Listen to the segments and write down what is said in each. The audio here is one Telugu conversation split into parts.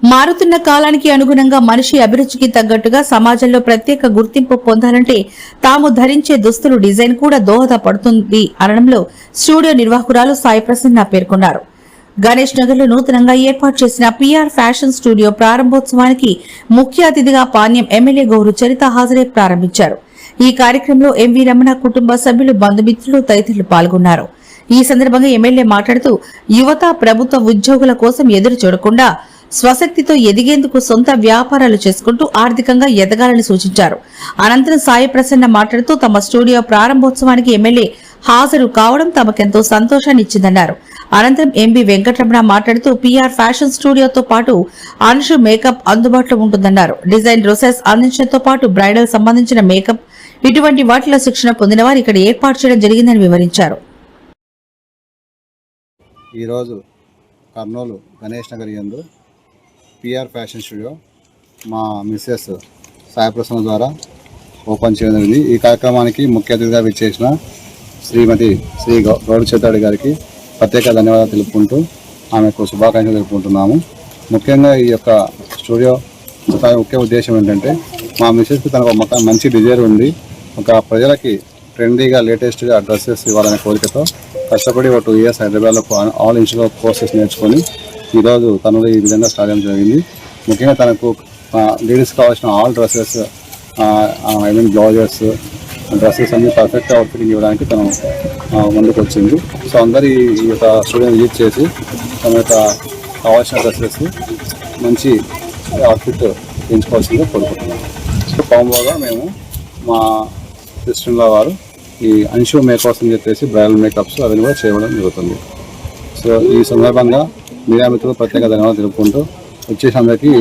మారుతున్న కాలానికి అనుగుణంగా మనిషి అభిరుచికి తగ్గట్టుగా సమాజంలో ప్రత్యేక గుర్తింపు పొందాలంటే తాము ధరించే దుస్తులు డిజైన్ కూడా దోహదపడుతుంది అనడంలో స్టూడియో నిర్వాహకురాలు సాయి ప్రసన్న పేర్కొన్నారు. గణేష్ నగర్ లో నూతనంగా ఏర్పాటు చేసిన పిఆర్ ఫ్యాషన్ స్టూడియో ప్రారంభోత్సవానికి ముఖ్య అతిథిగా పాణ్యం ఎమ్మెల్యే గౌరు చరిత హాజరై ప్రారంభించారు. ఈ కార్యక్రమంలో ఎంవి రమణ కుటుంబ సభ్యులు, బంధుమిత్రులు తదితరులు పాల్గొన్నారు. ఈ సందర్భంగా ఎమ్మెల్యే మాట్లాడుతూ యువత ప్రభుత్వ ఉద్యోగుల కోసం ఎదురు చూడకుండా స్వశక్తితో ఎదిగేందుకు సొంత వ్యాపారాలు చేసుకుంటూ ఆర్థికంగా ఎదగాలని సూచించారు. అనంతరం సాయి ప్రసన్న మాట్లాడుతూ తమ స్టూడియో ప్రారంభోత్సవానికి ఎమ్మెల్యే హాజరు కావడం తమకెంతో సంతోషాన్ని ఇచ్చిందన్నారు. అనంతరం ఎంబీ వెంకటరమణ మాట్లాడుతూ పిఆర్ ఫ్యాషన్ స్టూడియోతో పాటు అంశు మేకప్ అందుబాటులో ఉంటుందన్నారు. డిజైన్ డ్రెస్సెస్ అందించడంతో పాటు బ్రైడల్ సంబంధించిన మేకప్ ఇటువంటి వాటిలో శిక్షణ పొందిన వారు ఇక్కడ ఏర్పాటు చేయడం జరిగిందని వివరించారు. ఈరోజు కర్నూలు గణేష్ నగర్ యందు పిఆర్ ఫ్యాషన్ స్టూడియో మా మిస్సెస్ సాయి ప్రసన్న ద్వారా ఓపెన్ చేయడం జరిగింది. ఈ కార్యక్రమానికి ముఖ్య అతిథిగా విచ్చేసిన శ్రీమతి శ్రీ గౌడ చేతాడి గారికి ప్రత్యేక ధన్యవాదాలు తెలుపుకుంటూ ఆమెకు శుభాకాంక్షలు తెలుపుకుంటున్నాము. ముఖ్యంగా ఈ యొక్క స్టూడియో ముఖ్య ఉద్దేశం ఏంటంటే మా మిస్సెస్కి తనకు ఒక మంచి డిజైర్ ఉంది, ఒక ప్రజలకి ట్రెండీగా లేటెస్ట్గా డ్రెస్సెస్ ఇవ్వాలనే కోరికతో కష్టపడి ఒక 2 years హైదరాబాద్లో ఆల్ ఇన్స్టిట్యూట్ ఆఫ్ కోర్సెస్ నేర్చుకొని ఈరోజు తనలో ఈ విధంగా స్టార్ట్ చేయడం జరిగింది. ముఖ్యంగా తనకు లేడీస్ కావాల్సిన all dresses, I mean blouses, dresses అన్ని పర్ఫెక్ట్ అవుట్ఫిటింగ్ ఇవ్వడానికి తను ముందుకు వచ్చింది. సో అందరు ఈ యొక్క స్టూడియోని విజిట్ చేసి తన యొక్క కావాల్సిన డ్రెస్సెస్ మంచి అవుట్ఫిట్ ఎంచుకోవాల్సిందిగా కోరుకుంటున్నాం. సో కాంబోగా మేము మా సిస్టర్లో వారు ఈ అంశు మేకప్స్ అని చెప్పేసి బ్రైడల్ మేకప్స్ అవన్నీ కూడా చేయడం జరుగుతుంది. సో ఈ సందర్భంగా మీడియా మిత్రులు ప్రత్యేక ధన్యవాదాలు తెలుపుకుంటూ వచ్చేసి అందరికీ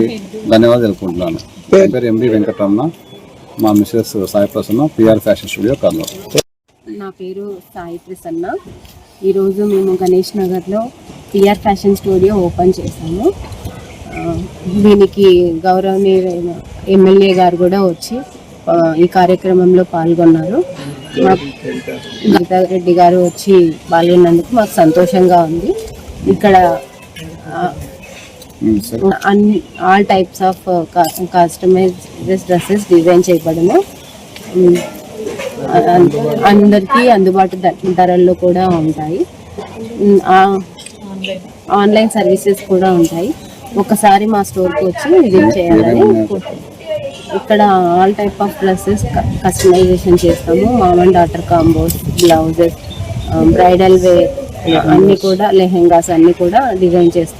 ధన్యవాదాలు తెలుపుకుంటున్నాను. పేరు ఎంబీ వెంకటరమణ, మా Mrs Sai Prasanna, PR fashion studio Kurnool. నా పేరు సాయి ప్రసన్న. ఈరోజు మేము గణేష్ నగర్లో పిఆర్ ఫ్యాషన్ స్టూడియో ఓపెన్ చేశాము. దీనికి గౌరవనీయులైన ఎమ్మెల్యే గారు కూడా వచ్చి ఈ కార్యక్రమంలో పాల్గొన్నారు. గీతారెడ్డి గారు వచ్చి పాల్గొన్నందుకు మాకు సంతోషంగా ఉంది. ఇక్కడ all types of customised dresses design చేయబడను. అందరికీ అందుబాటు ధరల్లో కూడా ఉంటాయి. ఆన్లైన్ సర్వీసెస్ కూడా ఉంటాయి. ఒకసారి మా స్టోర్కి వచ్చి విజిట్ చేయాలని. ఇక్కడ all type of dresses customisation చేస్తాము. Mom and daughter combos, blouses, bridal wear అన్నీ కూడా, లెహెంగాస్ అన్నీ కూడా డిజైన్ చేస్తాము.